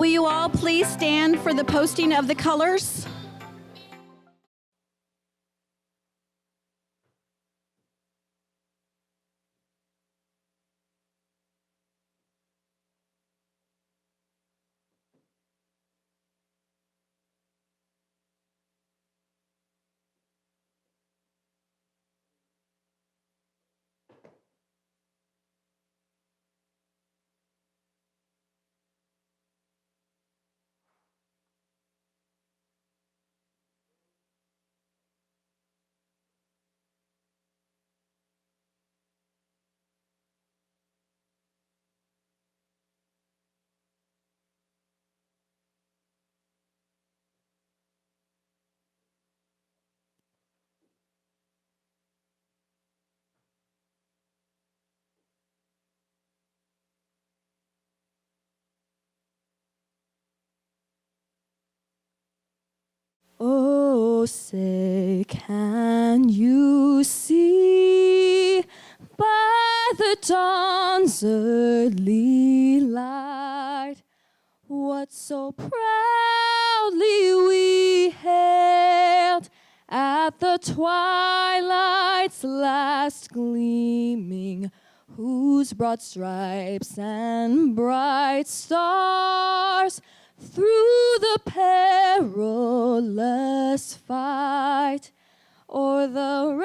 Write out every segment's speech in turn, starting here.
Will you all please stand for the posting of the colors? Oh, say, can you see by the dawn's early light what so proudly we hailed at the twilight's last gleaming, whose broad stripes and bright stars through the perilous fight o'er the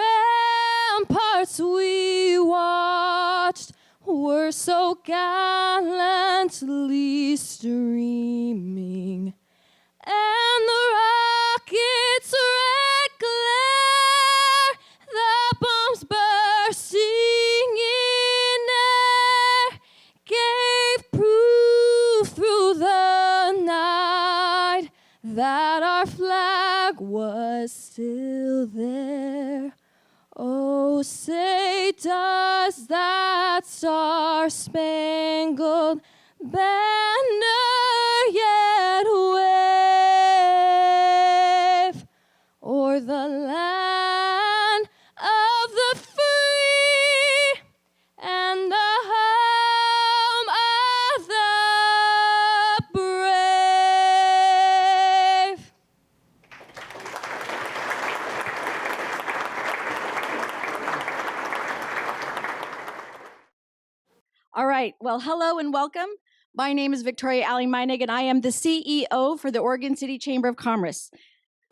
ramparts we watched were so gallantly streaming, and the rocket's red glare, the bombs bursting in air, gave proof through the night that our flag was still there. Oh, say, does that star-spangled banner yet wave o'er the land of the free and the home of the brave? All right, well, hello and welcome. My name is Victoria Alley Meinig, and I am the CEO for the Oregon City Chamber of Commerce.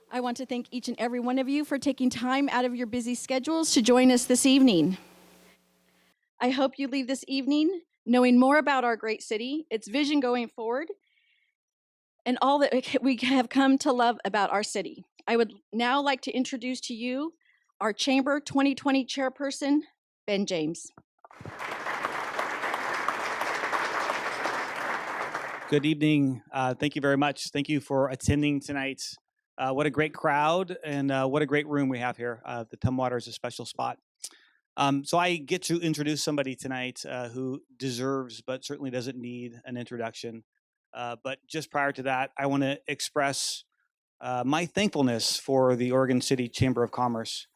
I want to thank each and every one of you for taking time out of your busy schedules to join us this evening. I hope you leave this evening knowing more about our great city, its vision going forward, and all that we have come to love about our city. I would now like to introduce to you our Chamber 2020 Chairperson, Ben James. Good evening. Thank you very much. Thank you for attending tonight. What a great crowd and what a great room we have here. The Tumwater is a special spot. So I get to introduce somebody tonight who deserves but certainly doesn't need an introduction. But just prior to that, I want to express my thankfulness for the Oregon City Chamber of Commerce.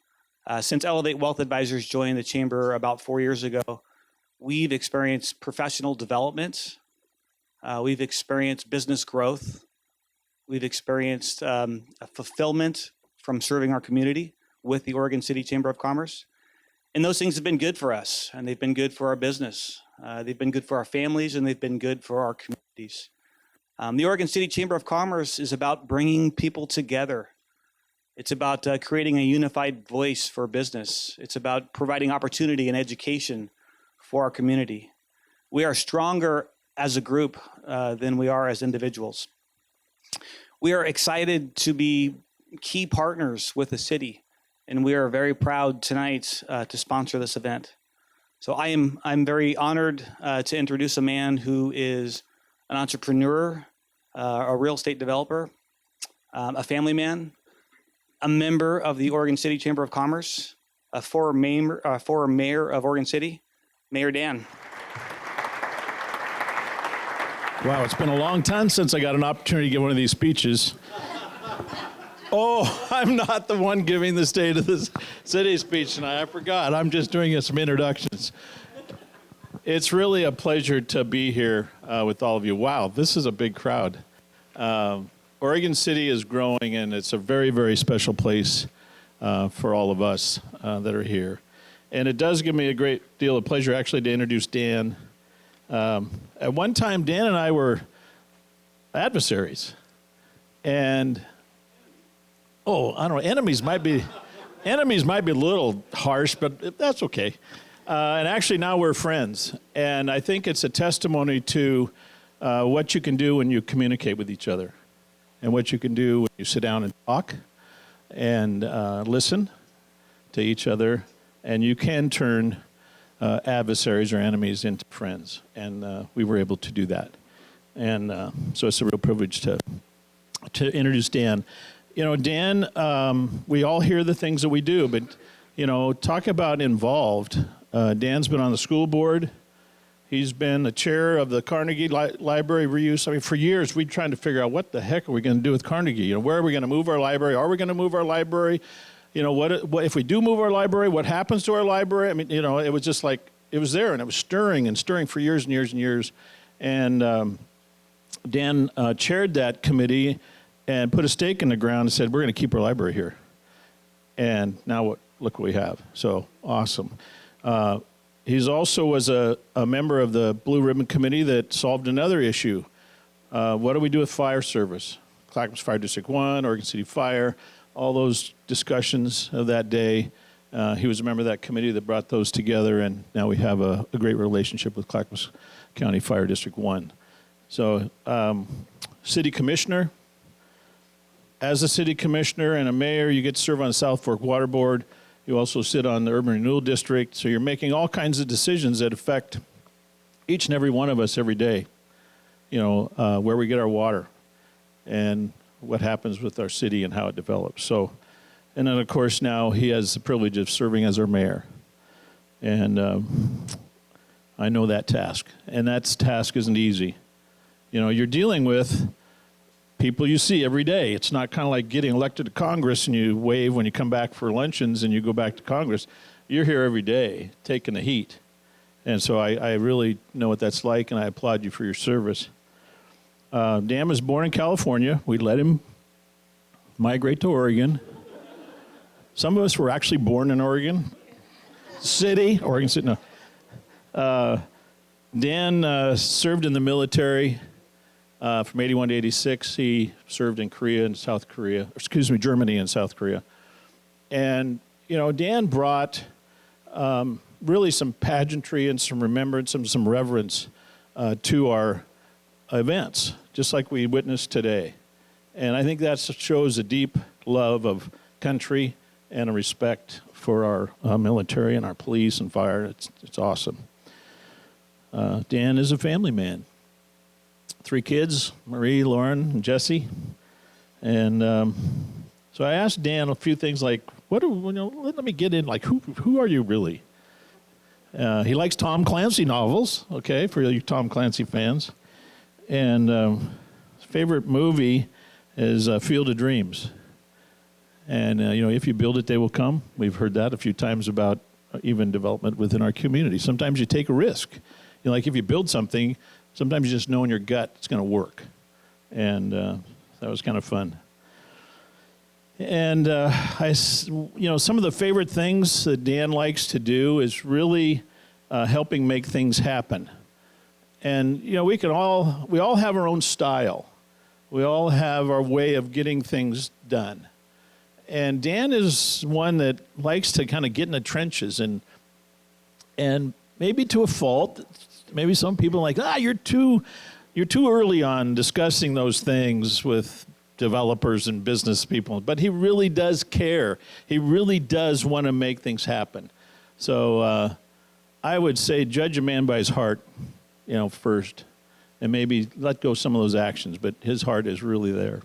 Since Elevate Wealth Advisors joined the Chamber about 4 years ago, we've experienced professional development. We've experienced business growth. We've experienced a fulfillment from serving our community with the Oregon City Chamber of Commerce. And those things have been good for us, and they've been good for our business. They've been good for our families, and they've been good for our communities. The Oregon City Chamber of Commerce is about bringing people together. It's about creating a unified voice for business. It's about providing opportunity and education for our community. We are stronger as a group than we are as individuals. We are excited to be key partners with the city, and we are very proud tonight to sponsor this event. So I'm very honored to introduce a man who is an entrepreneur, a real estate developer, a family man, a member of the Oregon City Chamber of Commerce, a former mayor of Oregon City, Mayor Dan. Wow, it's been a long time since I got an opportunity to give one of these speeches. Oh, I'm not the one giving the State of the City speech tonight. I forgot. I'm just doing some introductions. It's really a pleasure to be here. with all of you. Wow, this is a big crowd. Oregon City is growing, and it's a very, very special place for all of us that are here. And it does give me a great deal of pleasure, actually, to introduce Dan. At one time, Dan and I were adversaries. And, I don't know, enemies might be a little harsh, but that's okay. And actually, now we're friends. And I think it's a testimony to what you can do when you communicate with each other, and what you can do when you sit down and talk and listen to each other. And you can turn adversaries or enemies into friends. And we were able to do that. And so it's a real privilege to introduce Dan. You know, Dan, we all hear the things that we do, but, talk about involved. Dan's been on the school board. He's been the chair of the Carnegie Library Reuse. I mean, for years, we've trying to figure out what the heck are we going to do with Carnegie? Where are we going to move our library? Are we going to move our library? What if we do move our library? What happens to our library? I mean, it was just like, it was there, and it was stirring for years and years and years. And Dan chaired that committee and put a stake in the ground and said, we're going to keep our library here. And now look what we have. So awesome. He's also was a member of the Blue Ribbon Committee that solved another issue. What do we do with fire service? Clackamas Fire District 1, Oregon City Fire, all those discussions of that day. He was a member of that committee that brought those together, and now we have a great relationship with Clackamas County Fire District 1. So, city commissioner. As a city commissioner and a mayor, you get to serve on the South Fork Water Board. You also sit on the Urban Renewal District. So you're making all kinds of decisions that affect each and every one of us every day. Where we get our water and what happens with our city and how it develops. So, and then of course now he has the privilege of serving as our mayor. And I know that task. And that task isn't easy. You're dealing with people you see every day. It's not kind of like getting elected to Congress and you wave when you come back for luncheons and you go back to Congress. You're here every day taking the heat. And so I really know what that's like, and I applaud you for your service. Dan was born in California. We let him migrate to Oregon. Some of us were actually born in Oregon City. No. Dan served in the military. From 81 to 86, he served in Germany and South Korea. And, Dan brought really some pageantry and some remembrance and some reverence to our events, just like we witnessed today. And I think that shows a deep love of country and a respect for our military and our police and fire. It's awesome. Dan is a family man. 3 kids, Marie, Lauren, and Jesse. And so I asked Dan a few things like, let me get in, like, who are you really? He likes Tom Clancy novels, okay, for you Tom Clancy fans. And his favorite movie is Field of Dreams. And, if you build it, they will come. We've heard that a few times about even development within our community. Sometimes you take a risk. Like if you build something, sometimes you just know in your gut it's going to work. And that was kind of fun. And some of the favorite things that Dan likes to do is really helping make things happen. And, we all have our own style. We all have our way of getting things done. And Dan is one that likes to kind of get in the trenches and maybe to a fault. Maybe some people are like, you're too early on discussing those things with developers and business people. But he really does care. He really does want to make things happen. So I would say judge a man by his heart, first, and maybe let go some of those actions. But his heart is really there.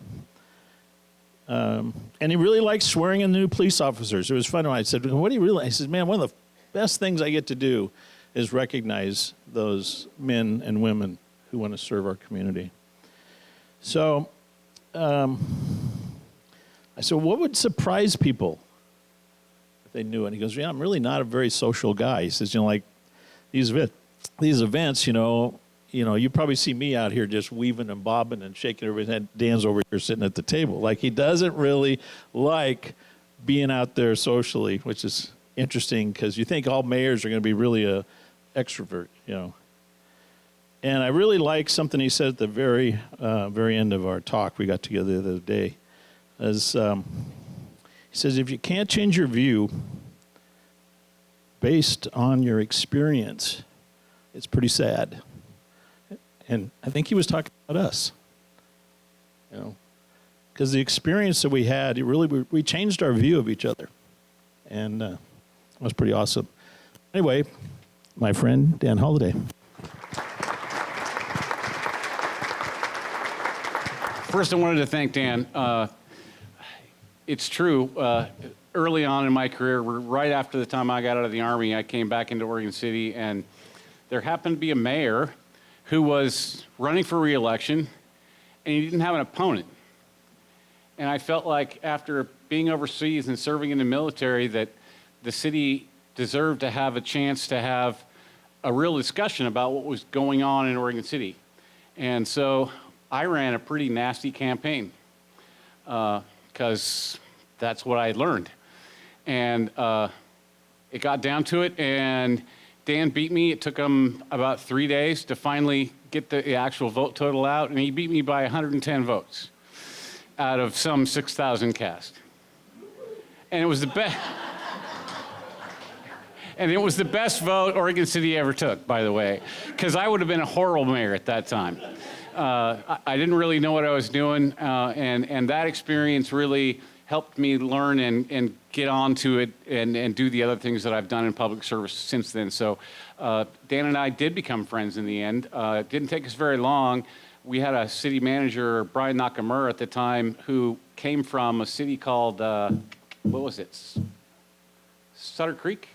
And he really likes swearing in the new police officers. It was fun when I said, what do you really? I said, man, one of the best things I get to do is recognize those men and women who want to serve our community. So I said, what would surprise people if they knew it? And he goes, I'm really not a very social guy. He says, like these events, you probably see me out here just weaving and bobbing and shaking everybody's head. Dan's over here sitting at the table. Like, he doesn't really like being out there socially, which is interesting because you think all mayors are going to be really a extrovert, And I really like something he said at the very end of our talk we got together the other day. As he says, if you can't change your view based on your experience, it's pretty sad. And I think he was talking about us, because the experience that we had, we changed our view of each other, and it was pretty awesome. Anyway, my friend Dan Holladay. First, I wanted to thank Dan. It's true. Early on in my career, right after the time I got out of the Army, I came back into Oregon City, and there happened to be a mayor who was running for re-election, and he didn't have an opponent. And I felt like after being overseas and serving in the military that the city deserved to have a chance to have a real discussion about what was going on in Oregon City. And so I ran a pretty nasty campaign because that's what I had learned. And it got down to it, and Dan beat me. It took him about 3 days to finally get the actual vote total out, and he beat me by 110 votes out of some 6,000 cast. And it was the best. And it was the best vote Oregon City ever took, by the way, because I would have been a horrible mayor at that time. I didn't really know what I was doing, and that experience really helped me learn and get onto it and do the other things that I've done in public service since then. So Dan and I did become friends in the end. It didn't take us very long. We had a city manager, Brian Nakamura at the time, who came from a city called, what was it? Sutter Creek?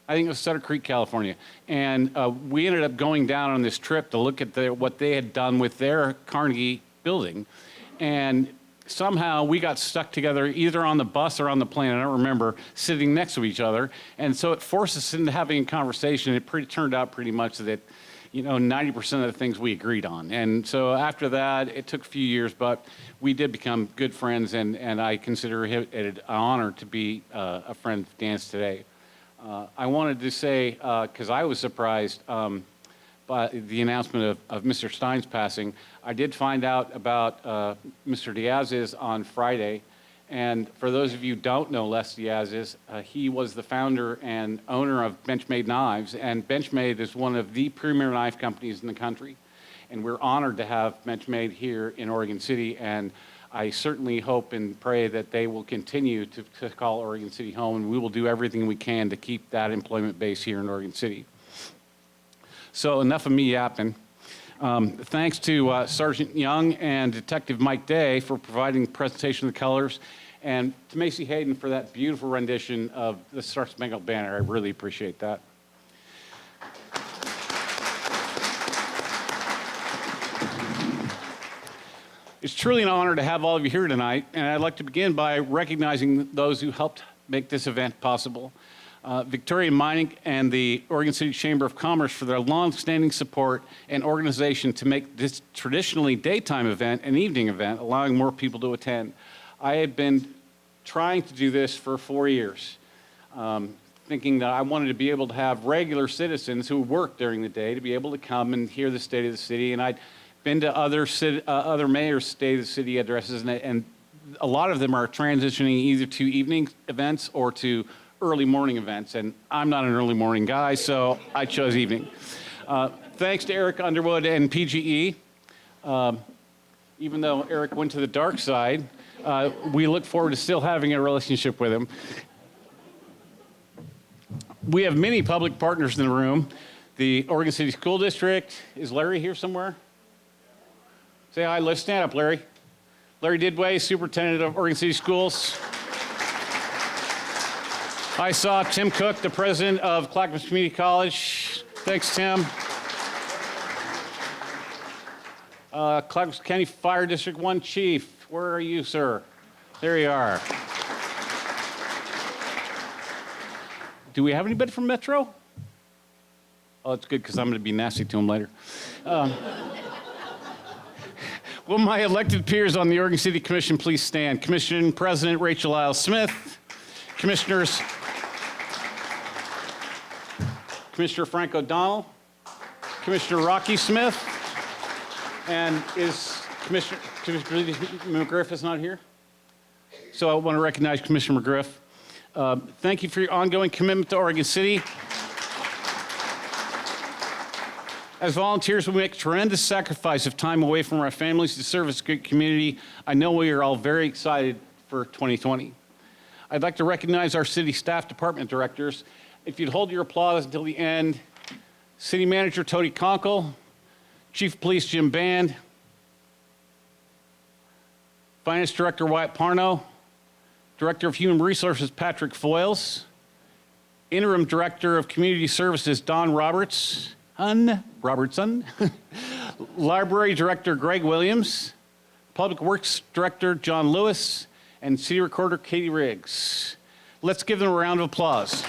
I think it was Sutter Creek, California. And we ended up going down on this trip to look at what they had done with their Carnegie building. And somehow we got stuck together either on the bus or on the plane, I don't remember, sitting next to each other. And so it forced us into having a conversation. It turned out pretty much that, 90% of the things we agreed on. And so after that, it took a few years, but we did become good friends, and I consider it an honor to be a friend of Dan's today. I wanted to say, because I was surprised by the announcement of Mr. Stein's passing, I did find out about Mr. Diaz's on Friday. And for those of you who don't know Les Diaz's, he was the founder and owner of Benchmade Knives. And Benchmade is one of the premier knife companies in the country. And we're honored to have Benchmade here in Oregon City. And I certainly hope and pray that they will continue to call Oregon City home, and we will do everything we can to keep that employment base here in Oregon City. So enough of me yapping. Thanks to Sergeant Young and Detective Mike Day for providing the presentation of the colors, and to Macy Hayden for that beautiful rendition of the Star Spangled Banner. I really appreciate that. It's truly an honor to have all of you here tonight, and I'd like to begin by recognizing those who helped make this event possible. Victoria Mining and the Oregon City Chamber of Commerce for their long-standing support and organization to make this traditionally daytime event an evening event, allowing more people to attend. I had been trying to do this for 4 years, thinking that I wanted to be able to have regular citizens who work during the day to be able to come and hear the state of the city, and I'd been to other mayors' State of the City addresses, and a lot of them are transitioning either to evening events or to early morning events, and I'm not an early morning guy, so I chose evening. Thanks to Eric Underwood and PGE. Even though Eric went to the dark side, we look forward to still having a relationship with him. We have many public partners in the room. The Oregon City School District. Is Larry here somewhere? Say hi. Let's stand up, Larry. Larry Didway, Superintendent of Oregon City Schools. I saw Tim Cook, the President of Clackamas Community College. Thanks, Tim. Clackamas County Fire District 1 Chief. Where are you, sir? There you are. Do we have anybody from Metro? Oh, it's good because I'm going to be nasty to him later. Will my elected peers on the Oregon City Commission please stand? Commission President Rachel Isles Smith, Commissioners Commissioner Frank O'Donnell, Commissioner Rocky Smith, and is Commissioner McGriff is not here? So I want to recognize Commissioner McGriff. Thank you for your ongoing commitment to Oregon City. As volunteers, we make tremendous sacrifice of time away from our families to serve this great community. I know we are all very excited for 2020. I'd like to recognize our city staff department directors. If you'd hold your applause until the end, City Manager Tony Conkle, Chief of Police Jim Band, Finance Director Wyatt Parno, Director of Human Resources Patrick Foyles, Interim Director of Community Services Don Robertson, Library Director Greg Williams, Public Works Director John Lewis, and City Recorder Katie Riggs. Let's give them a round of applause.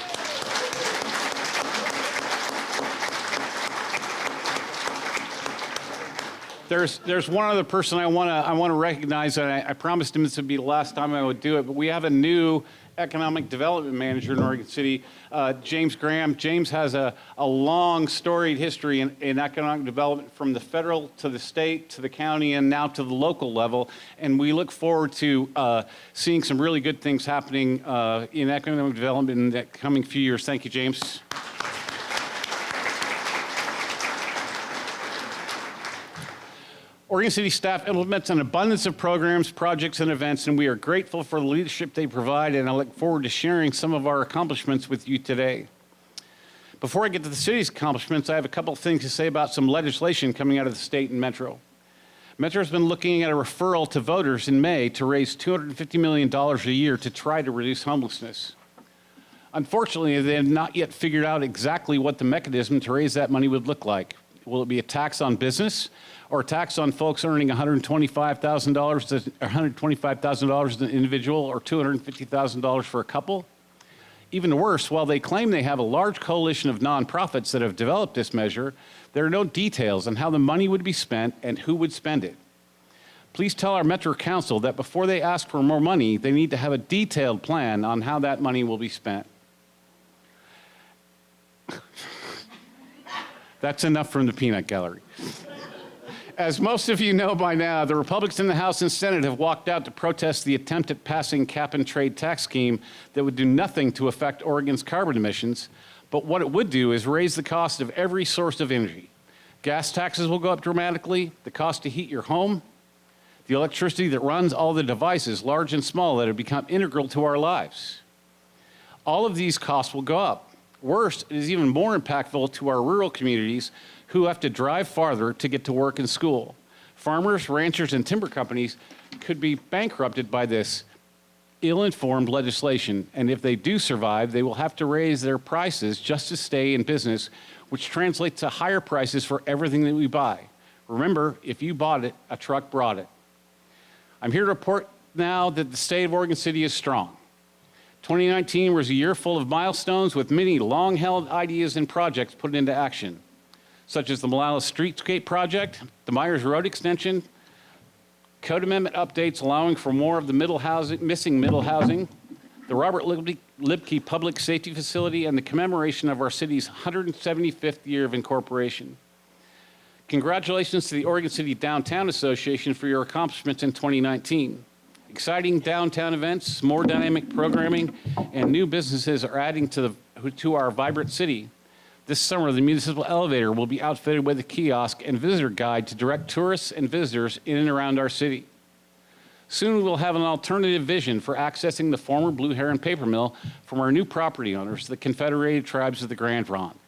There's one other person I want to recognize, and I promised him this would be the last time I would do it, but we have a new economic development manager in Oregon City, James Graham. James has a long storied history in economic development from the federal to the state to the county and now to the local level, and we look forward to seeing some really good things happening in economic development in the coming few years. Thank you, James. Oregon City staff implements an abundance of programs, projects, and events, and we are grateful for the leadership they provide, and I look forward to sharing some of our accomplishments with you today. Before I get to the city's accomplishments, I have a couple of things to say about some legislation coming out of the state and Metro. Metro has been looking at a referral to voters in May to raise $250 million a year to try to reduce homelessness. Unfortunately, they have not yet figured out exactly what the mechanism to raise that money would look like. Will it be a tax on business or a tax on folks earning $125,000 as an individual or $250,000 for a couple? Even worse, while they claim they have a large coalition of nonprofits that have developed this measure, there are no details on how the money would be spent and who would spend it. Please tell our Metro Council that before they ask for more money, they need to have a detailed plan on how that money will be spent. That's enough from the peanut gallery. As most of you know by now, the Republicans in the House and Senate have walked out to protest the attempt at passing cap-and-trade tax scheme that would do nothing to affect Oregon's carbon emissions, but what it would do is raise the cost of every source of energy. Gas taxes will go up dramatically, the cost to heat your home, the electricity that runs all the devices, large and small, that have become integral to our lives. All of these costs will go up. Worse, it is even more impactful to our rural communities who have to drive farther to get to work and school. Farmers, ranchers, and timber companies could be bankrupted by this ill-informed legislation, and if they do survive, they will have to raise their prices just to stay in business, which translates to higher prices for everything that we buy. Remember, if you bought it, a truck brought it. I'm here to report now that the state of Oregon City is strong. 2019 was a year full of milestones with many long-held ideas and projects put into action, such as the Molalles Streetscape Project, the Myers Road Extension, code amendment updates allowing for more of the missing middle housing, the Robert Libke Public Safety Facility, and the commemoration of our city's 175th year of incorporation. Congratulations to the Oregon City Downtown Association for your accomplishments in 2019. Exciting downtown events, more dynamic programming, and new businesses are adding to our vibrant city. This summer, the municipal elevator will be outfitted with a kiosk and visitor guide to direct tourists and visitors in and around our city. Soon, we will have an alternative vision for accessing the former Blue Heron paper mill from our new property owners, the Confederated Tribes of the Grand Ronde.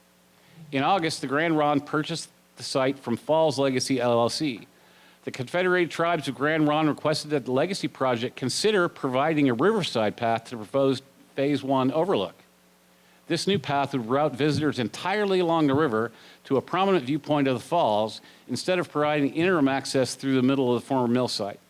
In August, the Grand Ronde purchased the site from Falls Legacy LLC. The Confederated Tribes of Grand Ronde requested that the Legacy Project consider providing a riverside path to the proposed Phase 1 overlook. This new path would route visitors entirely along the river to a prominent viewpoint of the falls instead of providing interim access through the middle of the former mill site.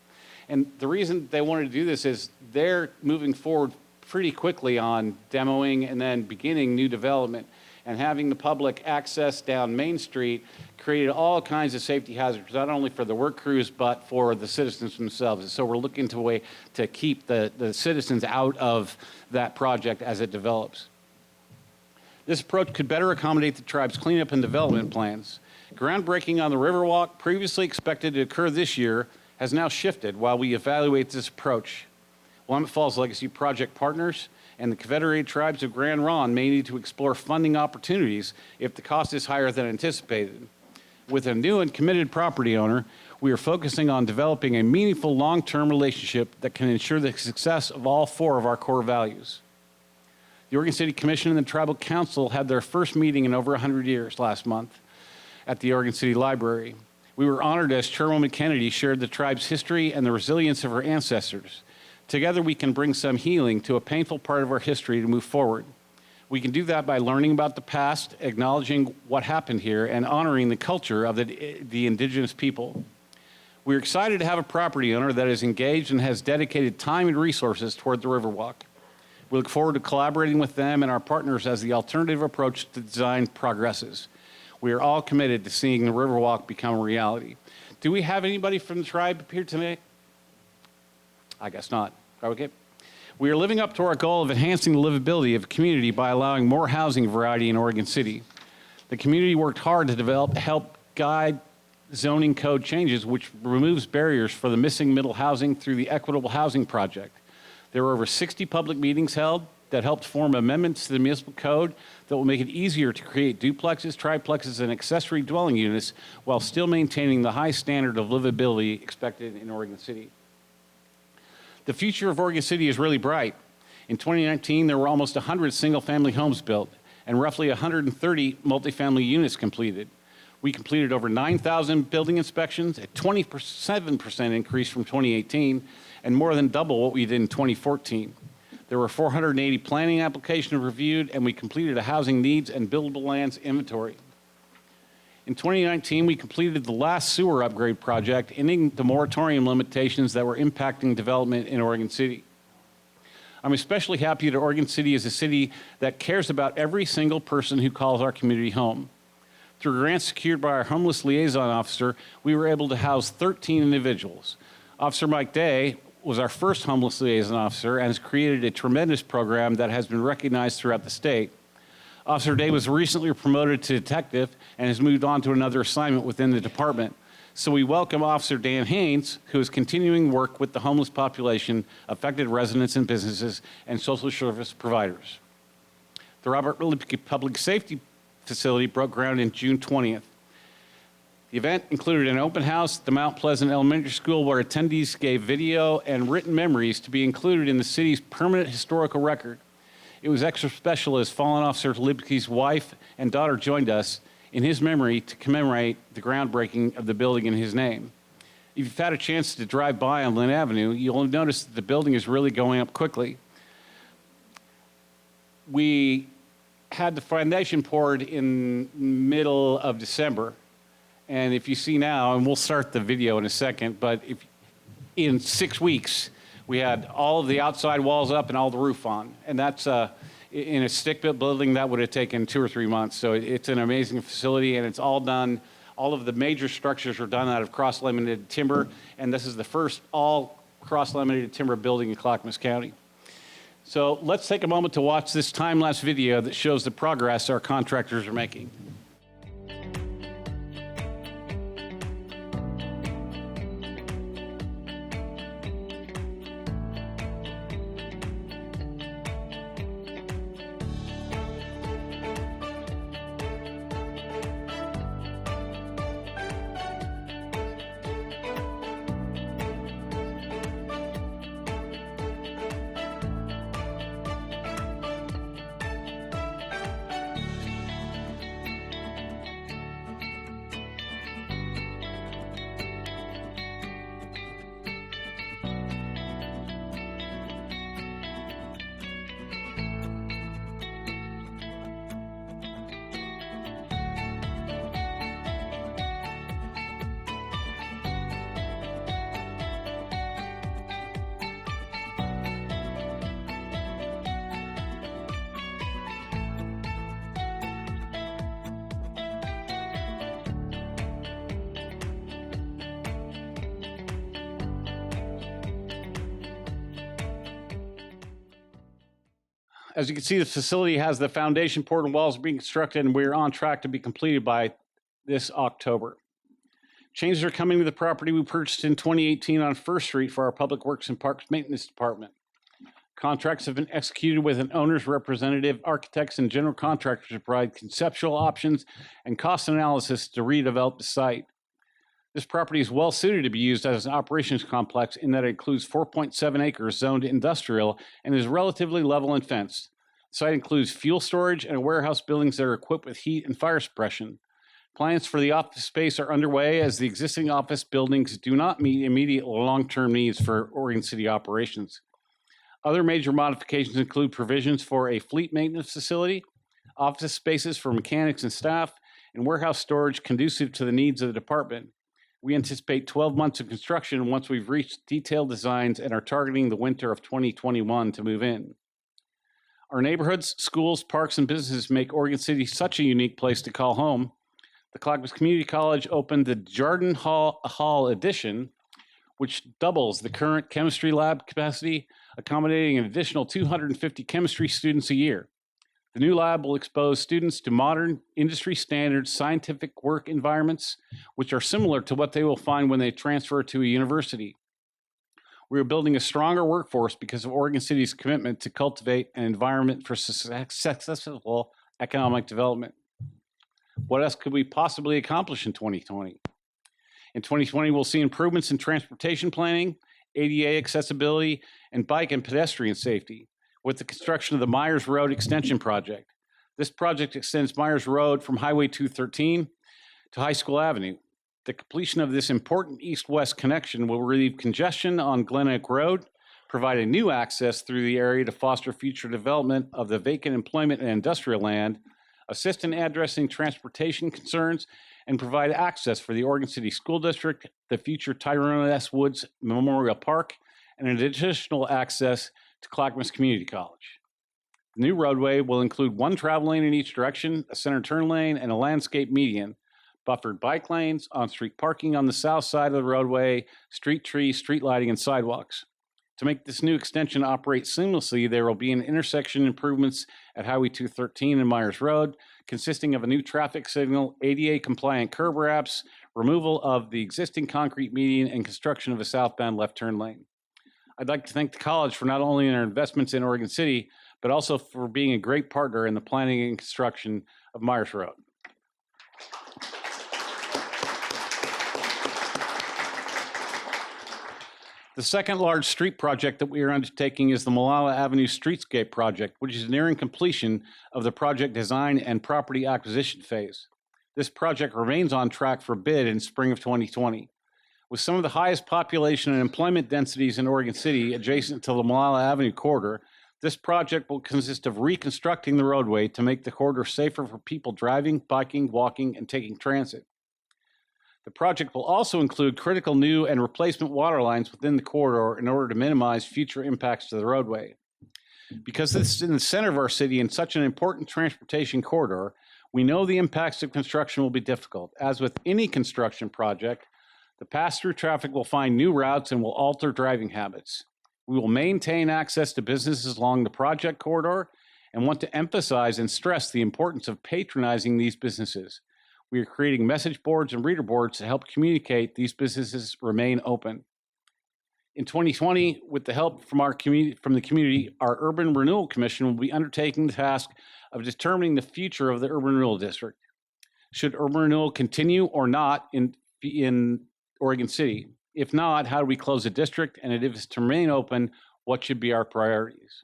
And the reason they wanted to do this is they're moving forward pretty quickly on demoing and then beginning new development. and having the public access down Main Street created all kinds of safety hazards, not only for the work crews, but for the citizens themselves. And so we're looking to a way to keep the citizens out of that project as it develops. This approach could better accommodate the tribe's cleanup and development plans. Groundbreaking on the Riverwalk, previously expected to occur this year, has now shifted while we evaluate this approach. Willamette Falls Legacy Project partners and the Confederated Tribes of Grand Ronde may need to explore funding opportunities if the cost is higher than anticipated. With a new and committed property owner, we are focusing on developing a meaningful long-term relationship that can ensure the success of all four of our core values. The Oregon City Commission and the Tribal Council had their first meeting in over 100 years last month at the Oregon City Library. We were honored as Chairwoman Kennedy shared the tribe's history and the resilience of her ancestors. Together, we can bring some healing to a painful part of our history to move forward. We can do that by learning about the past, acknowledging what happened here, and honoring the culture of the indigenous people. We're excited to have a property owner that is engaged and has dedicated time and resources toward the Riverwalk. We look forward to collaborating with them and our partners as the alternative approach to design progresses. We are all committed to seeing the Riverwalk become a reality. Do we have anybody from the tribe here today? I guess not. Okay. We are living up to our goal of enhancing the livability of a community by allowing more housing variety in Oregon City. The community worked hard to help guide zoning code changes, which removes barriers for the missing middle housing through the Equitable Housing Project. There were over 60 public meetings held that helped form amendments to the municipal code that will make it easier to create duplexes, triplexes, and accessory dwelling units while still maintaining the high standard of livability expected in Oregon City. The future of Oregon City is really bright. In 2019, there were almost 100 single-family homes built and roughly 130 multifamily units completed. We completed over 9,000 building inspections, a 27% increase from 2018, and more than double what we did in 2014. There were 480 planning applications reviewed, and we completed a housing needs and buildable lands inventory. In 2019, we completed the last sewer upgrade project, ending the moratorium limitations that were impacting development in Oregon City. I'm especially happy that Oregon City is a city that cares about every single person who calls our community home. Through grants secured by our homeless liaison officer, we were able to house 13 individuals. Officer Mike Day was our first homeless liaison officer and has created a tremendous program that has been recognized throughout the state. Officer Day was recently promoted to detective and has moved on to another assignment within the department. So we welcome Officer Dan Haynes, who is continuing work with the homeless population, affected residents and businesses, and social service providers. The Robert Lipke Public Safety Facility broke ground in June 20th. The event included an open house at the Mount Pleasant Elementary School where attendees gave video and written memories to be included in the city's permanent historical record. It was extra special as fallen Officer Lipke's wife and daughter joined us in his memory to commemorate the groundbreaking of the building in his name. If you've had a chance to drive by on Lynn Avenue, you'll notice that the building is really going up quickly. We had the foundation poured in middle of December. And if you see now, and we'll start the video in a second, but in 6 weeks, we had all of the outside walls up and all the roof on. And that's in a stick-built building that would have taken 2 or 3 months. So it's an amazing facility, and it's all done. All of the major structures are done out of cross-laminated timber, and this is the first all cross-laminated timber building in Clackamas County. So let's take a moment to watch this time-lapse video that shows the progress our contractors are making. As you can see, the facility has the foundation poured and walls being constructed, and we're on track to be completed by this October. Changes are coming to the property we purchased in 2018 on First Street for our Public Works and Parks Maintenance Department. Contracts have been executed with an owner's representative, architects, and general contractors to provide conceptual options and cost analysis to redevelop the site. This property is well suited to be used as an operations complex in that it includes 4.7 acres zoned industrial and is relatively level and fenced. The site includes fuel storage and warehouse buildings that are equipped with heat and fire suppression. Plans for the office space are underway as the existing office buildings do not meet immediate or long-term needs for Oregon City operations. Other major modifications include provisions for a fleet maintenance facility, office spaces for mechanics and staff, and warehouse storage conducive to the needs of the department. We anticipate 12 months of construction once we've reached detailed designs and are targeting the winter of 2021 to move in. Our neighborhoods, schools, parks, and businesses make Oregon City such a unique place to call home. The Clackamas Community College opened the Jardin Hall Addition, which doubles the current chemistry lab capacity, accommodating an additional 250 chemistry students a year. The new lab will expose students to modern, industry-standard scientific work environments, which are similar to what they will find when they transfer to a university. We are building a stronger workforce because of Oregon City's commitment to cultivate an environment for successful economic development. What else could we possibly accomplish in 2020? In 2020, we'll see improvements in transportation planning, ADA accessibility, and bike and pedestrian safety with the construction of the Myers Road Extension Project. This project extends Myers Road from Highway 213 to High School Avenue. The completion of this important east-west connection will relieve congestion on Glen Oak Road, provide a new access through the area to foster future development of the vacant employment and industrial land, assist in addressing transportation concerns, and provide access for the Oregon City School District, the future Tyrone S. Woods Memorial Park, and an additional access to Clackamas Community College. The new roadway will include one travel lane in each direction, a center turn lane, and a landscape median, buffered bike lanes, on-street parking on the south side of the roadway, street trees, street lighting, and sidewalks. To make this new extension operate seamlessly, there will be an intersection improvements at Highway 213 and Myers Road, consisting of a new traffic signal, ADA-compliant curb wraps, removal of the existing concrete median, and construction of a southbound left turn lane. I'd like to thank the college for not only their investments in Oregon City, but also for being a great partner in the planning and construction of Myers Road. The second large street project that we are undertaking is the Malala Avenue Streetscape Project, which is nearing completion of the project design and property acquisition phase. This project remains on track for bid in spring of 2020. With some of the highest population and employment densities in Oregon City adjacent to the Malala Avenue corridor, this project will consist of reconstructing the roadway to make the corridor safer for people driving, biking, walking, and taking transit. The project will also include critical new and replacement water lines within the corridor in order to minimize future impacts to the roadway. Because this is in the center of our city and such an important transportation corridor, we know the impacts of construction will be difficult. As with any construction project, the pass-through traffic will find new routes and will alter driving habits. We will maintain access to businesses along the project corridor and want to emphasize and stress the importance of patronizing these businesses. We are creating message boards and reader boards to help communicate these businesses remain open. In 2020, with the help from the community, our Urban Renewal Commission will be undertaking the task of determining the future of the Urban Renewal District. Should urban renewal continue or not in Oregon City? If not, how do we close the district? And if it's to remain open, what should be our priorities?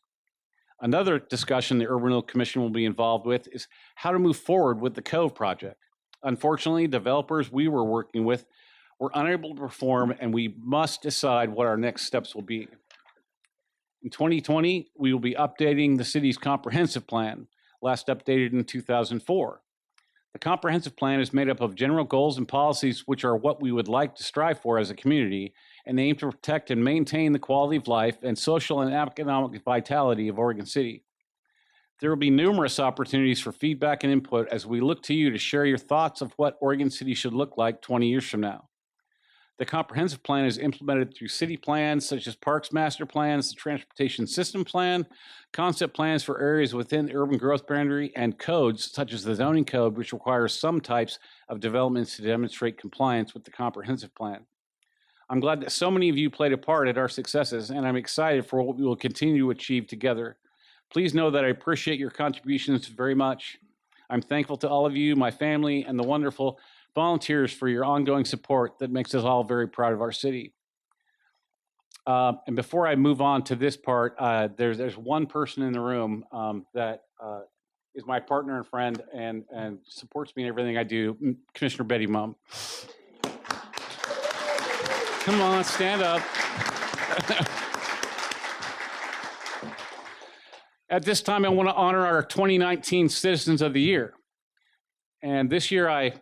Another discussion the Urban Renewal Commission will be involved with is how to move forward with the Cove project. Unfortunately, developers we were working with were unable to perform, and we must decide what our next steps will be. In 2020, we will be updating the city's comprehensive plan, last updated in 2004. The comprehensive plan is made up of general goals and policies which are what we would like to strive for as a community and aim to protect and maintain the quality of life and social and economic vitality of Oregon City. There will be numerous opportunities for feedback and input as we look to you to share your thoughts of what Oregon City should look like 20 years from now. The comprehensive plan is implemented through city plans such as Parks Master Plans, the Transportation System Plan, concept plans for areas within the urban growth boundary, and codes such as the zoning code, which requires some types of developments to demonstrate compliance with the comprehensive plan. I'm glad that so many of you played a part at our successes, and I'm excited for what we will continue to achieve together. Please know that I appreciate your contributions very much. I'm thankful to all of you, my family, and the wonderful volunteers for your ongoing support that makes us all very proud of our city. And before I move on to this part, there's one person in the room that is my partner and friend and supports me in everything I do, Commissioner Betty Mum. Come on, stand up. At this time, I want to honor our 2019 Citizens of the Year. And this year I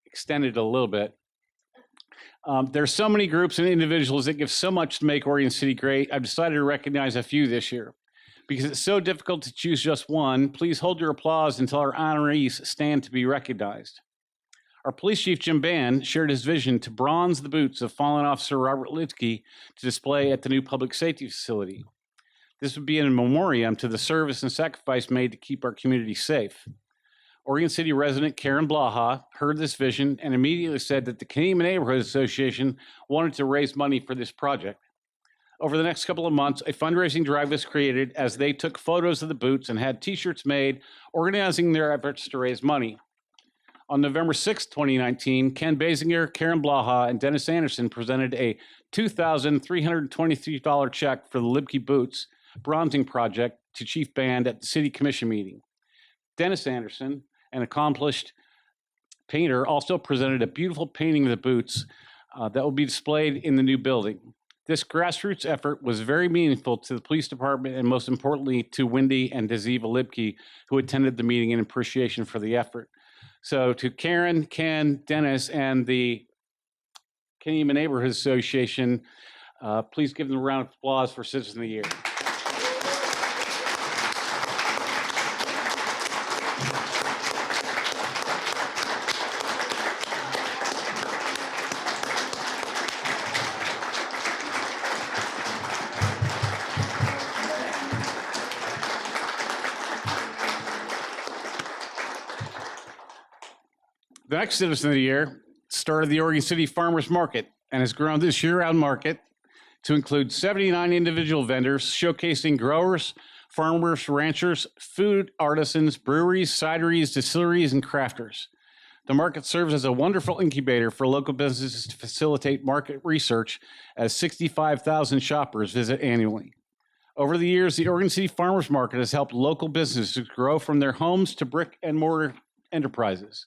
extended a little bit. There's so many groups and individuals that give so much to make Oregon City great. I've decided to recognize a few this year. Because it's so difficult to choose just one, please hold your applause until our honorees stand to be recognized. Our police chief, Jim Band, shared his vision to bronze the boots of fallen officer Robert Litsky to display at the new public safety facility. This would be in memoriam to the service and sacrifice made to keep our community safe. Oregon City resident Karen Blaha heard this vision and immediately said that the Canadian Neighborhood Association wanted to raise money for this project. Over the next couple of months, a fundraising drive was created as they took photos of the boots and had t-shirts made, organizing their efforts to raise money. On November 6, 2019, Ken Basinger, Karen Blaha, and Dennis Anderson presented a $2,323 check for the Libke Boots bronzing project to Chief Band at the City Commission meeting. Dennis Anderson, an accomplished painter, also presented a beautiful painting of the boots that will be displayed in the new building. This grassroots effort was very meaningful to the police department and most importantly to Wendy and Daziva Libke, who attended the meeting in appreciation for the effort. So to Karen, Ken, Dennis, and the Canadian Neighborhood Association, please give them a round of applause for Citizen of the Year. The next Citizen of the Year started the Oregon City Farmers Market and has grown this year-round market to include 79 individual vendors showcasing growers, farmers, ranchers, food artisans, breweries, cideries, distilleries, and crafters. The market serves as a wonderful incubator for local businesses to facilitate market research as 65,000 shoppers visit annually. Over the years, the Oregon City Farmers Market has helped local businesses grow from their homes to brick and mortar enterprises.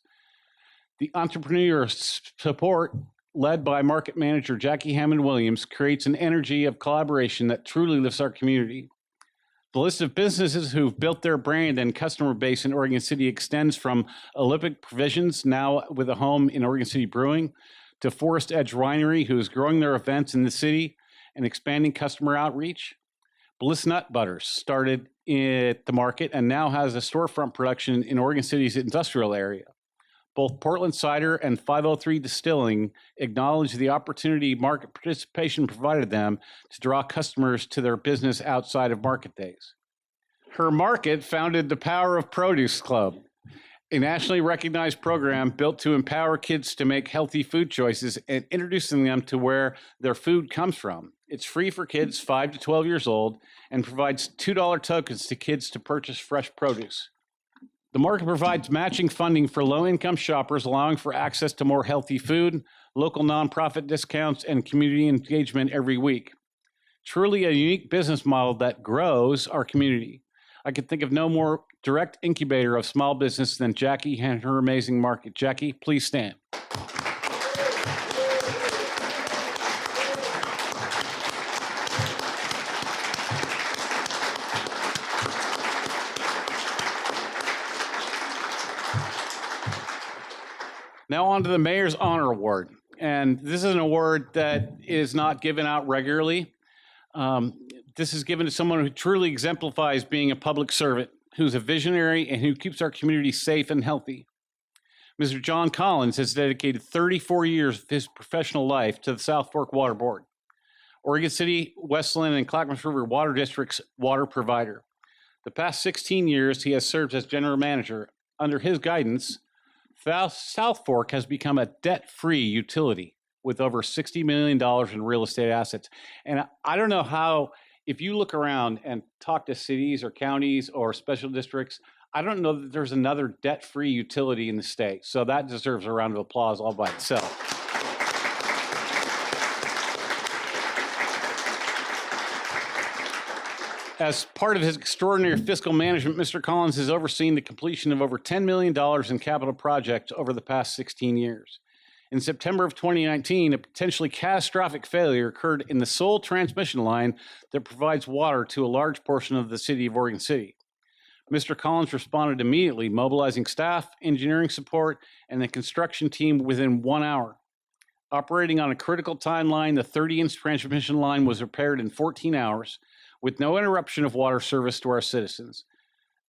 The entrepreneur support led by market manager Jackie Hammond-Williams creates an energy of collaboration that truly lifts our community. The list of businesses who've built their brand and customer base in Oregon City extends from Olympic Provisions, now with a home in Oregon City Brewing, to Forest Edge Winery, who is growing their events in the city and expanding customer outreach. Bliss Nut Butters started at the market and now has a storefront production in Oregon City's industrial area. Both Portland Cider and 503 Distilling acknowledge the opportunity market participation provided them to draw customers to their business outside of market days. Her market founded the Power of Produce Club, a nationally recognized program built to empower kids to make healthy food choices and introducing them to where their food comes from. It's free for kids 5 to 12 years old and provides $2 tokens to kids to purchase fresh produce. The market provides matching funding for low-income shoppers, allowing for access to more healthy food, local nonprofit discounts, and community engagement every week. Truly a unique business model that grows our community. I could think of no more direct incubator of small business than Jackie and her amazing market. Jackie, please stand. Now on to the Mayor's Honor Award. And this is an award that is not given out regularly. This is given to someone who truly exemplifies being a public servant, who's a visionary and who keeps our community safe and healthy. Mr. John Collins has dedicated 34 years of his professional life to the South Fork Water Board, Oregon City, Westland, and Clackamas River Water District's water provider. The past 16 years, he has served as general manager. Under his guidance, South Fork has become a debt-free utility with over $60 million in real estate assets. And I don't know how, if you look around and talk to cities or counties or special districts, I don't know that there's another debt-free utility in the state. So that deserves a round of applause all by itself. As part of his extraordinary fiscal management, Mr. Collins has overseen the completion of over $10 million in capital projects over the past 16 years. In September of 2019, a potentially catastrophic failure occurred in the sole transmission line that provides water to a large portion of the city of Oregon City. Mr. Collins responded immediately, mobilizing staff, engineering support, and the construction team within 1 hour. Operating on a critical timeline, the 30-inch transmission line was repaired in 14 hours, with no interruption of water service to our citizens.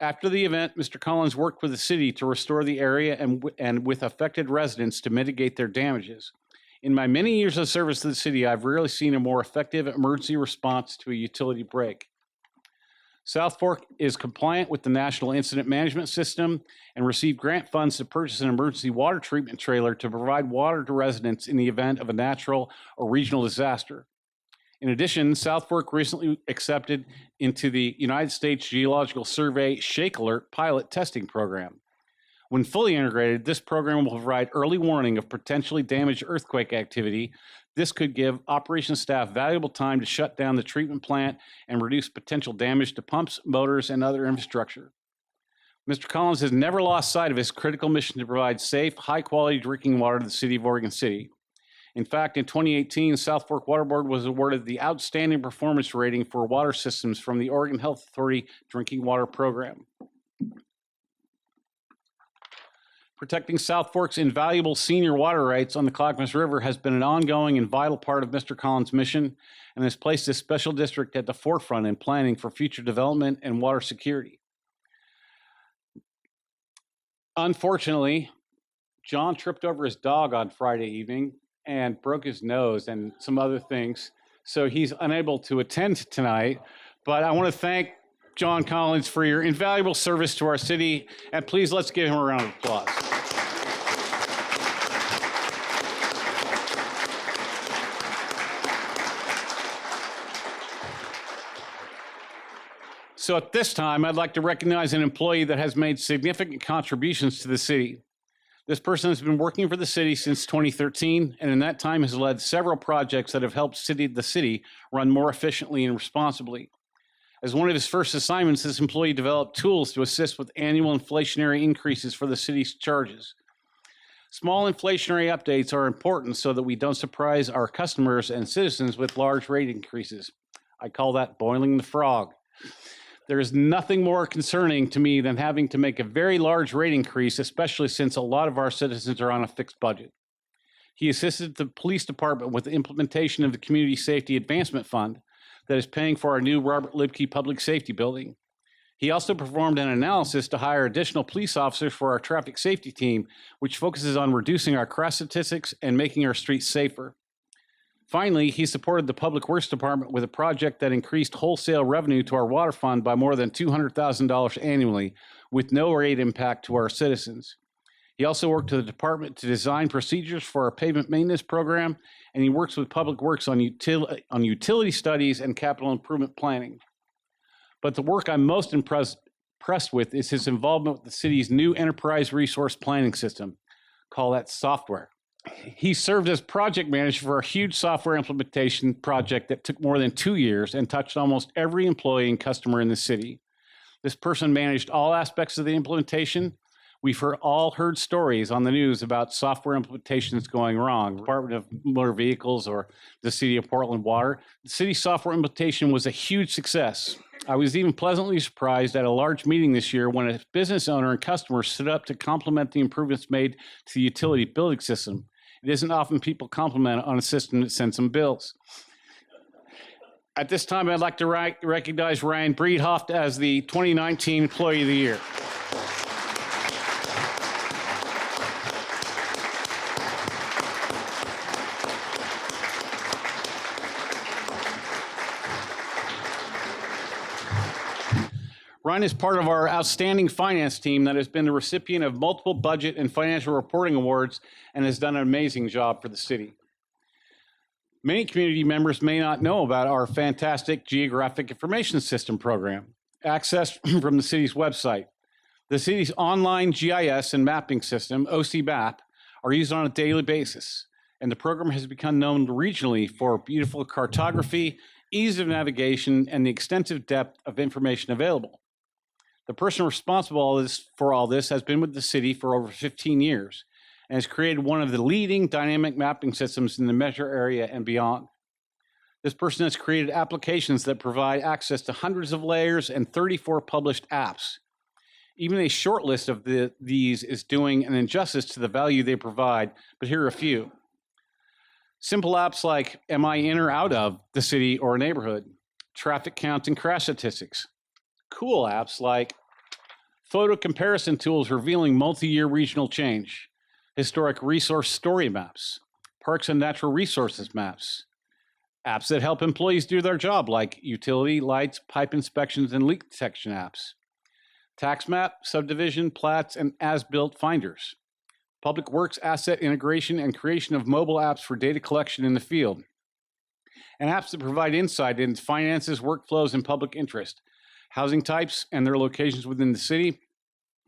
After the event, Mr. Collins worked with the city to restore the area and with affected residents to mitigate their damages. In my many years of service to the city, I've rarely seen a more effective emergency response to a utility break. South Fork is compliant with the National Incident Management System and received grant funds to purchase an emergency water treatment trailer to provide water to residents in the event of a natural or regional disaster. In addition, South Fork recently accepted into the United States Geological Survey Shake Alert pilot testing program. When fully integrated, this program will provide early warning of potentially damaged earthquake activity. This could give operations staff valuable time to shut down the treatment plant and reduce potential damage to pumps, motors, and other infrastructure. Mr. Collins has never lost sight of his critical mission to provide safe, high-quality drinking water to the city of Oregon City. In fact, in 2018, South Fork Water Board was awarded the Outstanding Performance Rating for Water Systems from the Oregon Health Authority Drinking Water Program. Protecting South Fork's invaluable senior water rights on the Clackamas River has been an ongoing and vital part of Mr. Collins' mission and has placed this special district at the forefront in planning for future development and water security. Unfortunately, John tripped over his dog on Friday evening and broke his nose and some other things, so he's unable to attend tonight. But I want to thank John Collins for your invaluable service to our city, and please let's give him a round of applause. So at this time, I'd like to recognize an employee that has made significant contributions to the city. This person has been working for the city since 2013, and in that time has led several projects that have helped the city run more efficiently and responsibly. As one of his first assignments, this employee developed tools to assist with annual inflationary increases for the city's charges. Small inflationary updates are important so that we don't surprise our customers and citizens with large rate increases. I call that boiling the frog. There is nothing more concerning to me than having to make a very large rate increase, especially since a lot of our citizens are on a fixed budget. He assisted the police department with the implementation of the Community Safety Advancement Fund that is paying for our new Robert Libke Public Safety Building. He also performed an analysis to hire additional police officers for our traffic safety team, which focuses on reducing our crash statistics and making our streets safer. Finally, he supported the Public Works Department with a project that increased wholesale revenue to our water fund by more than $200,000 annually, with no rate impact to our citizens. He also worked with the department to design procedures for our pavement maintenance program, and he works with Public Works on utility studies and capital improvement planning. But the work I'm most impressed with is his involvement with the city's new enterprise resource planning system. Call that software. He served as project manager for a huge software implementation project that took more than 2 years and touched almost every employee and customer in the city. This person managed all aspects of the implementation. We've all heard stories on the news about software implementations going wrong, Department of Motor Vehicles or the City of Portland Water. The city software implementation was a huge success. I was even pleasantly surprised at a large meeting this year when a business owner and customer stood up to compliment the improvements made to the utility billing system. It isn't often people compliment on a system that sends them bills. At this time, I'd like to recognize Ryan Breedhoft as the 2019 Employee of the Year. Ryan is part of our outstanding finance team that has been the recipient of multiple budget and financial reporting awards and has done an amazing job for the city. Many community members may not know about our fantastic Geographic Information System program, accessed from the city's website. The city's online GIS and mapping system, OCMAP, are used on a daily basis, and the program has become known regionally for beautiful cartography, ease of navigation, and the extensive depth of information available. The person responsible for all this has been with the city for over 15 years and has created one of the leading dynamic mapping systems in the metro area and beyond. This person has created applications that provide access to hundreds of layers and 34 published apps. Even a short list of these is doing an injustice to the value they provide, but here are a few. Simple apps like, am I in or out of the city or neighborhood? Traffic count and crash statistics. Cool apps like photo comparison tools revealing multi-year regional change, historic resource story maps, parks and natural resources maps, apps that help employees do their job like utility, lights, pipe inspections, and leak detection apps, tax map, subdivision, plats, and as-built finders, public works asset integration and creation of mobile apps for data collection in the field, and apps that provide insight into finances, workflows, and public interest, housing types and their locations within the city,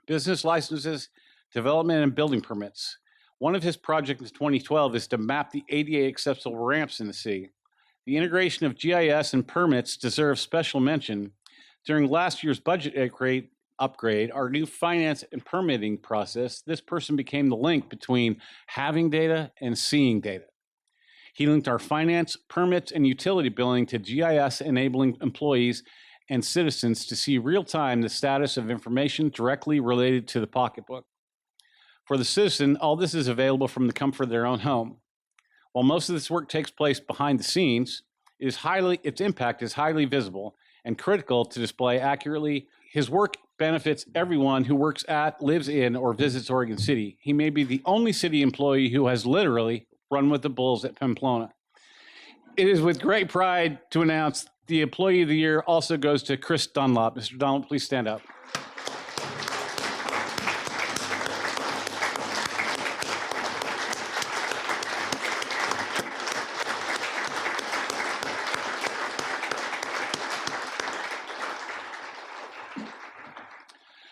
business licenses, development, and building permits. One of his projects in 2012 is to map the ADA accessible ramps in the city. The integration of GIS and permits deserves special mention. During last year's budget upgrade, our new finance and permitting process, this person became the link between having data and seeing data. He linked our finance, permits, and utility billing to GIS, enabling employees and citizens to see real-time the status of information directly related to the pocketbook. For the citizen, all this is available from the comfort of their own home. While most of this work takes place behind the scenes, its impact is highly visible and critical to display accurately. His work benefits everyone who works at, lives in, or visits Oregon City. He may be the only city employee who has literally run with the bulls at Pamplona. It is with great pride to announce the Employee of the Year also goes to Chris Dunlop. Mr. Dunlop, please stand up.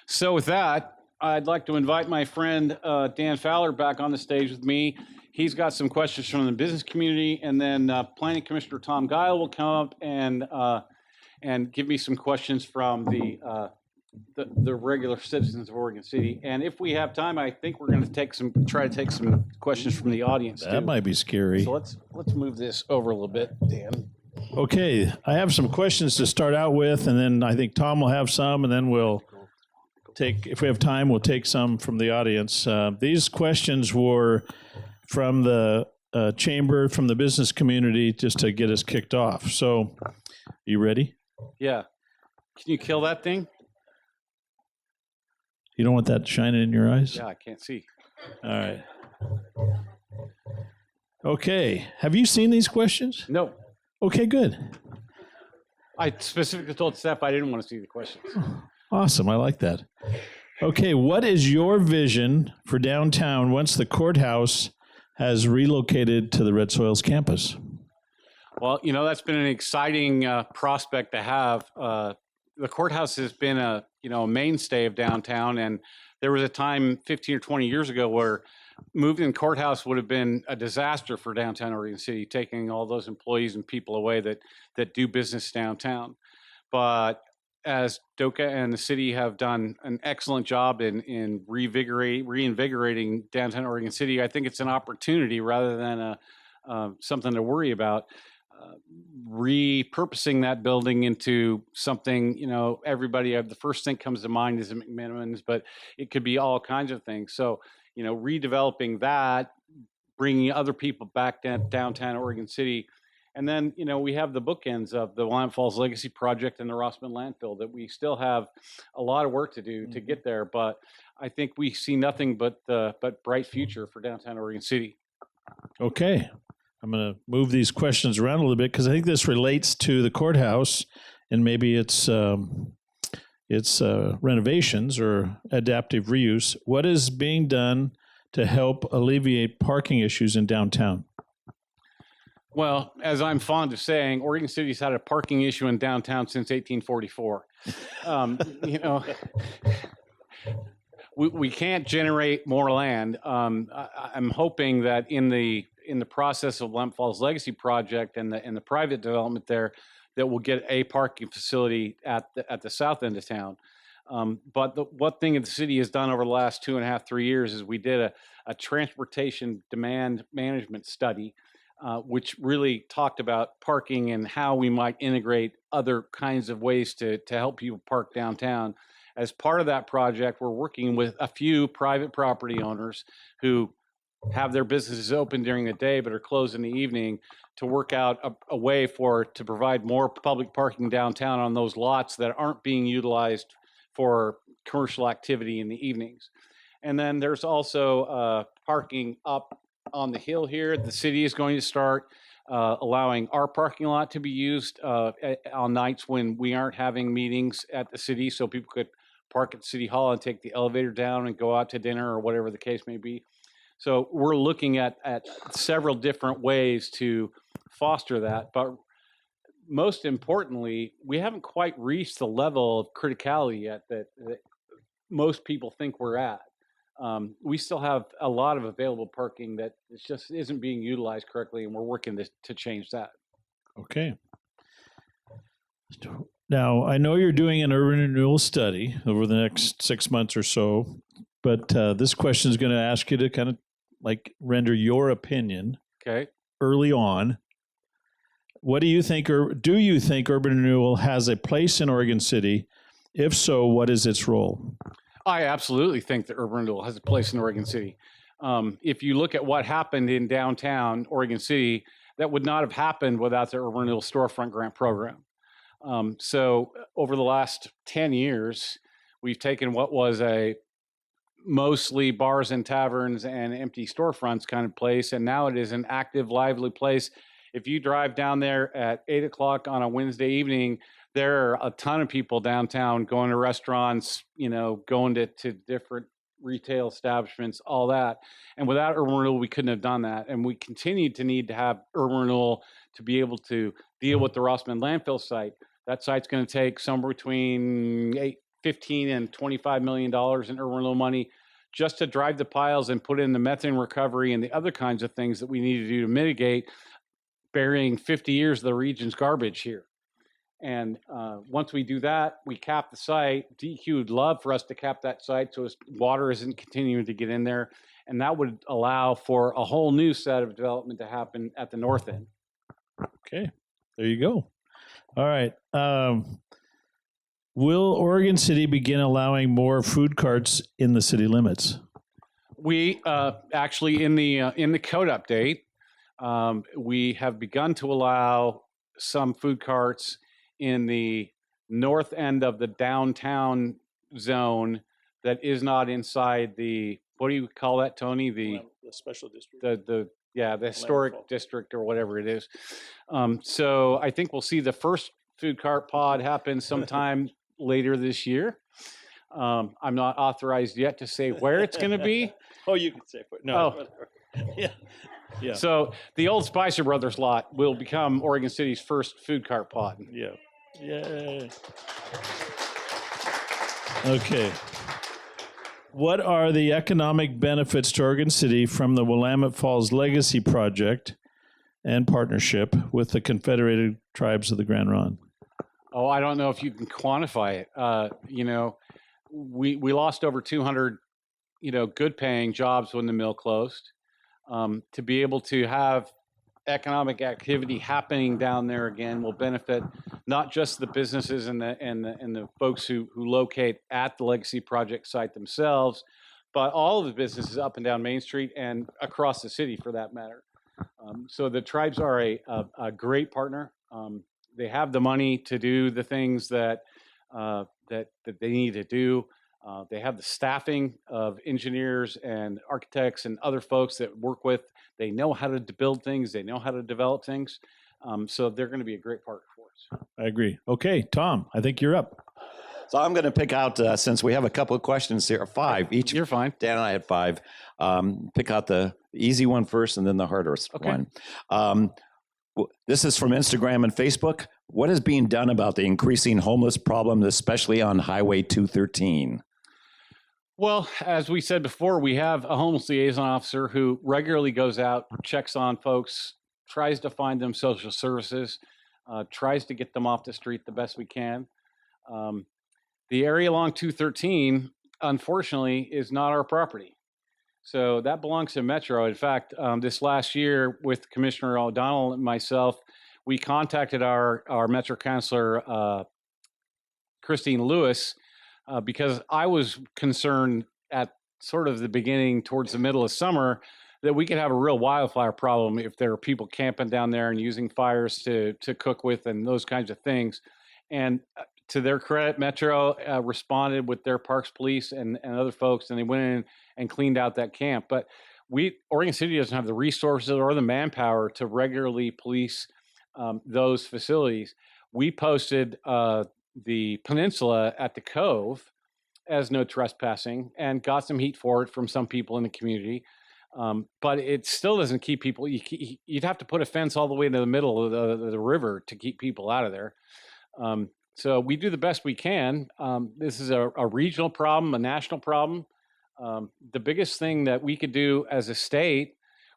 So with that, I'd like to invite my friend Dan Fowler back on the stage with me. He's got some questions from the business community, and then Planning Commissioner Tom Guile will come up and give me some questions from the regular citizens of Oregon City. And if we have time, I think we're going to try to take some questions from the audience. That might be scary. So let's move this over a little bit, Dan. Okay, I have some questions to start out with, and then I think Tom will have some, and then we'll take, if we have time, we'll take some from the audience. These questions were from the chamber, from the business community, just to get us kicked off. So, you ready? Yeah. Can you kill that thing? You don't want that shining in your eyes? Yeah, I can't see. All right. Okay. Have you seen these questions? No. Okay, good. I specifically told Steph I didn't want to see the questions. Awesome. I like that. Okay. What is your vision for downtown once the courthouse has relocated to the Red Soils campus? Well, that's been an exciting prospect to have. The courthouse has been a mainstay of downtown, and there was a time 15 or 20 years ago where moving the courthouse would have been a disaster for downtown Oregon City, taking all those employees and people away that do business downtown. But as DOCA and the city have done an excellent job in reinvigorating downtown Oregon City, I think it's an opportunity rather than something to worry about. Repurposing that building into something, everybody, the first thing comes to mind is McMinimans, but it could be all kinds of things. So, redeveloping that, bringing other people back downtown Oregon City. And then, we have the bookends of the Willamette Falls Legacy Project and the Rossman landfill that we still have a lot of work to do to get there. But I think we see nothing but bright future for downtown Oregon City. Okay. I'm going to move these questions around a little bit because I think this relates to the courthouse, and maybe it's its renovations or adaptive reuse. What is being done to help alleviate parking issues in downtown? Well, as I'm fond of saying, Oregon City's had a parking issue in downtown since 1844. You know, we can't generate more land. I'm hoping that in the process of Lamp Falls Legacy Project and the private development there, that we'll get a parking facility at the south end of town. But one thing that the city has done over the last 2.5, 3 years is we did a transportation demand management study, which really talked about parking and how we might integrate other kinds of ways to help people park downtown. As part of that project, we're working with a few private property owners who have their businesses open during the day but are closed in the evening to work out a way to provide more public parking downtown on those lots that aren't being utilized for commercial activity in the evenings. And then there's also parking up on the hill here. The city is going to start allowing our parking lot to be used on nights when we aren't having meetings at the city, so people could park at City Hall and take the elevator down and go out to dinner or whatever the case may be. So we're looking at several different ways to foster that. But most importantly, we haven't quite reached the level of criticality yet that most people think we're at. We still have a lot of available parking that just isn't being utilized correctly, and we're working to change that. Okay. Now, I know you're doing an urban renewal study over the next 6 months or so, but this question is going to ask you to kind of like render your opinion early on. What do you think, or do you think urban renewal has a place in Oregon City? If so, what is its role? I absolutely think that urban renewal has a place in Oregon City. If you look at what happened in downtown Oregon City, that would not have happened without the urban renewal storefront grant program. So over the last 10 years, we've taken what was a mostly bars and taverns and empty storefronts kind of place, and now it is an active, lively place. If you drive down there at 8 o'clock on a Wednesday evening, there are a ton of people downtown going to restaurants, going to different retail establishments, all that. And without urban renewal, we couldn't have done that. And we continue to need to have urban renewal to be able to deal with the Rossman landfill site. That site's going to take somewhere between $15 and $25 million in urban renewal money just to drive the piles and put in the methane recovery and the other kinds of things that we need to do to mitigate burying 50 years of the region's garbage here. And once we do that, we cap the site. DEQ would love for us to cap that site so water isn't continuing to get in there. And that would allow for a whole new set of development to happen at the north end. Okay, there you go. All right. Will Oregon City begin allowing more food carts in the city limits? We actually, in the code update, we have begun to allow some food carts in the north end of the downtown zone that is not inside the, what do you call that, Tony? The special district. The historic district or whatever it is. So I think we'll see the first food cart pod happen sometime later this year. I'm not authorized yet to say where it's going to be. Oh, you can say it. No. Oh. Yeah. So the old Spicer Brothers lot will become Oregon City's first food cart pod. Yeah. Yay. Okay. What are the economic benefits to Oregon City from the Willamette Falls Legacy Project and partnership with the Confederated Tribes of the Grand Ronde? Oh, I don't know if you can quantify it. We lost over 200, good paying jobs when the mill closed. To be able to have economic activity happening down there again will benefit not just the businesses and the folks who locate at the Legacy Project site themselves, but all of the businesses up and down Main Street and across the city for that matter. So the tribes are a great partner. They have the money to do the things that they need to do. They have the staffing of engineers and architects and other folks that work with. They know how to build things. They know how to develop things. So they're going to be a great partner for us. I agree. Okay, Tom, I think you're up. So I'm going to pick out, since we have a couple of questions here, 5 each. You're fine. Dan and I had 5. Pick out the easy one first and then the hardest one. This is from Instagram and Facebook. What is being done about the increasing homeless problem, especially on Highway 213? Well, as we said before, we have a homeless liaison officer who regularly goes out, checks on folks, tries to find them social services, tries to get them off the street the best we can. The area along 213, unfortunately, is not our property. So that belongs to Metro. In fact, this last year with Commissioner O'Donnell and myself, we contacted our Metro Councilor, Christine Lewis, because I was concerned at sort of the beginning towards the middle of summer that we could have a real wildfire problem if there are people camping down there and using fires to cook with and those kinds of things. And to their credit, Metro responded with their parks police and other folks, and they went in and cleaned out that camp. But Oregon City doesn't have the resources or the manpower to regularly police those facilities. We posted the peninsula at the Cove as no trespassing and got some heat for it from some people in the community. But it still doesn't keep people. You'd have to put a fence all the way into the middle of the river to keep people out of there. So we do the best we can. This is a regional problem, a national problem. The biggest thing that we could do as a state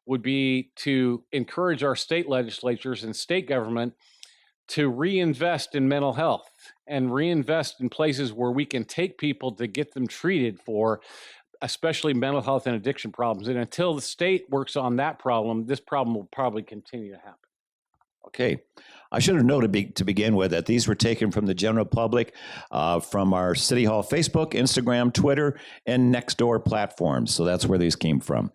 would be to encourage our state legislatures and state government to reinvest in mental health and reinvest in places where we can take people to get them treated for especially mental health and addiction problems. And until the state works on that problem, this problem will probably continue to happen. Okay. I should have noted to begin with that these were taken from the general public, from our City Hall Facebook, Instagram, Twitter, and Nextdoor platforms. So that's where these came from.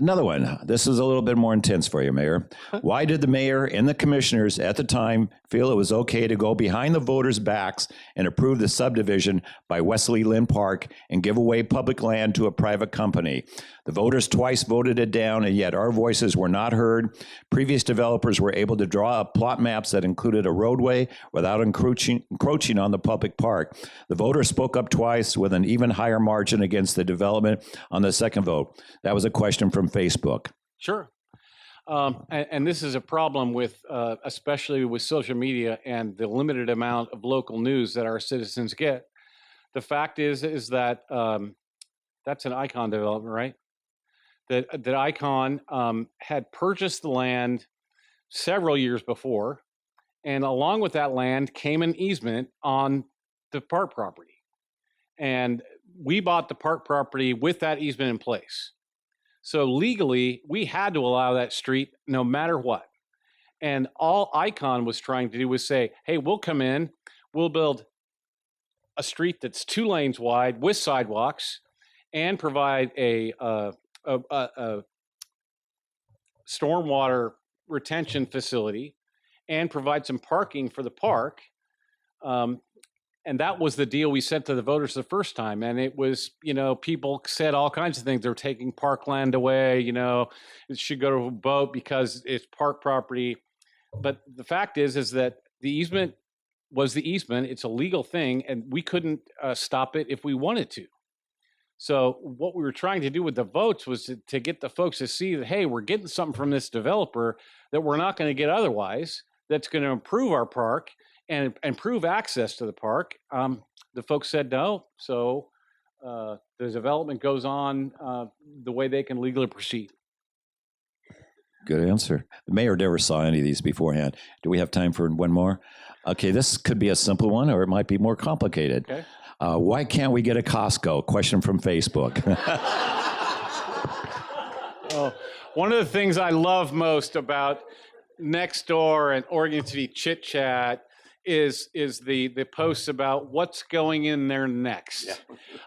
Another one. This is a little bit more intense for you, Mayor. Why did the mayor and the commissioners at the time feel it was okay to go behind the voters' backs and approve the subdivision by Wesley Lynn Park and give away public land to a private company? The voters twice voted it down, and yet our voices were not heard. Previous developers were able to draw up plot maps that included a roadway without encroaching on the public park. The voters spoke up twice with an even higher margin against the development on the second vote. That was a question from Facebook. Sure. And this is a problem with, especially with social media and the limited amount of local news that our citizens get. The fact is that that's an Icon development, right? That Icon had purchased the land several years before, and along with that land came an easement on the park property. And we bought the park property with that easement in place. So legally, we had to allow that street no matter what. And all Icon was trying to do was say, hey, we'll come in, we'll build a street that's 2 lanes wide with sidewalks and provide a stormwater retention facility and provide some parking for the park. And that was the deal we sent to the voters the first time. And it was, people said all kinds of things. They're taking parkland away, it should go to a vote because it's park property. But the fact is that the easement was the easement. It's a legal thing, and we couldn't stop it if we wanted to. So what we were trying to do with the votes was to get the folks to see that, hey, we're getting something from this developer that we're not going to get otherwise, that's going to improve our park and improve access to the park. The folks said no, so the development goes on the way they can legally proceed. Good answer. The mayor never saw any of these beforehand. Do we have time for one more? Okay, this could be a simple one, or it might be more complicated. Okay. Why can't we get a Costco? Question from Facebook. Well, one of the things I love most about Nextdoor and Oregon City Chit Chat is the posts about what's going in there next.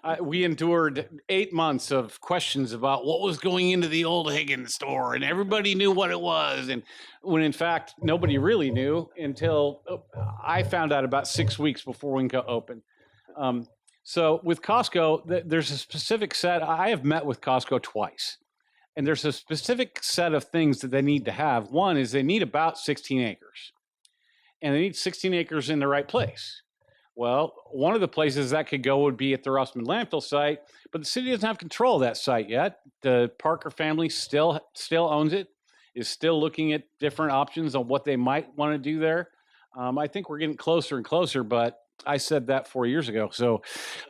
Yeah. We endured 8 months of questions about what was going into the old Higgins store, and everybody knew what it was, and when in fact nobody really knew until I found out about 6 weeks before we can go open. So with Costco, there's a specific set. I have met with Costco twice, and there's a specific set of things that they need to have. One is they need about 16 acres. And they need 16 acres in the right place. Well, one of the places that could go would be at the Rossman landfill site, but the city doesn't have control of that site yet. The Parker family still owns it, is still looking at different options on what they might want to do there. I think we're getting closer and closer, but I said that 4 years ago, so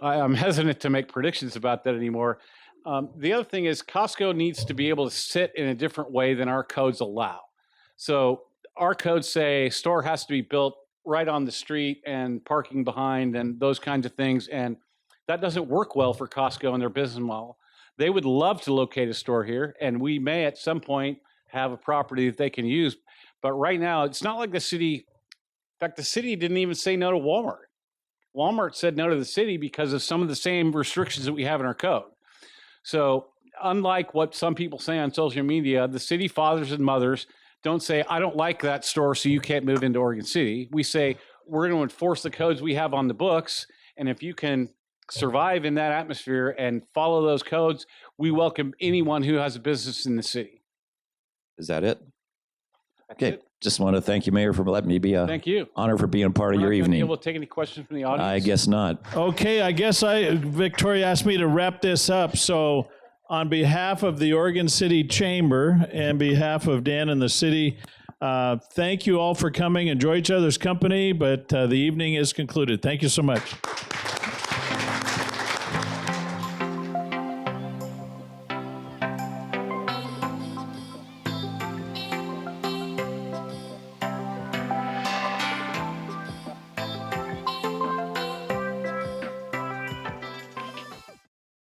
I'm hesitant to make predictions about that anymore. The other thing is Costco needs to be able to sit in a different way than our codes allow. So our codes say store has to be built right on the street and parking behind and those kinds of things. And that doesn't work well for Costco and their business model. They would love to locate a store here, and we may at some point have a property that they can use. But right now, it's not like the city, in fact, the city didn't even say no to Walmart. Walmart said no to the city because of some of the same restrictions that we have in our code. So unlike what some people say on social media, the city fathers and mothers don't say, I don't like that store, so you can't move into Oregon City. We say, we're going to enforce the codes we have on the books. And if you can survive in that atmosphere and follow those codes, we welcome anyone who has a business in the city. Is that it? Okay. Just want to thank you, Mayor, for letting me be a Thank you. honor for being a part of your evening. We'll take any questions from the audience. I guess not. Okay, I guess Victoria asked me to wrap this up. So on behalf of the Oregon City Chamber and behalf of Dan and the city, thank you all for coming. Enjoy each other's company, but the evening is concluded. Thank you so much.